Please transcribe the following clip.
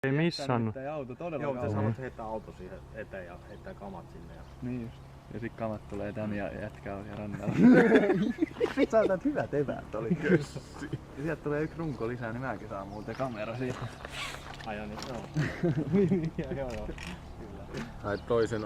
Ei missannut. Ei auto todellakaan. Joo, mutta sanoit, että heittää auto siihen eteen ja heittää kamat sinne. Ja... Niin just. Ja sit kamat tulee tän ja jätkä on rannalla. Sä otat hyvät eväät, oli kössi. Ja sieltä tulee yksi runko lisää, niin mäkin saan muuten kamera siitä. Ai niin, joo. Niin, joo. Kyllä. Ai toisen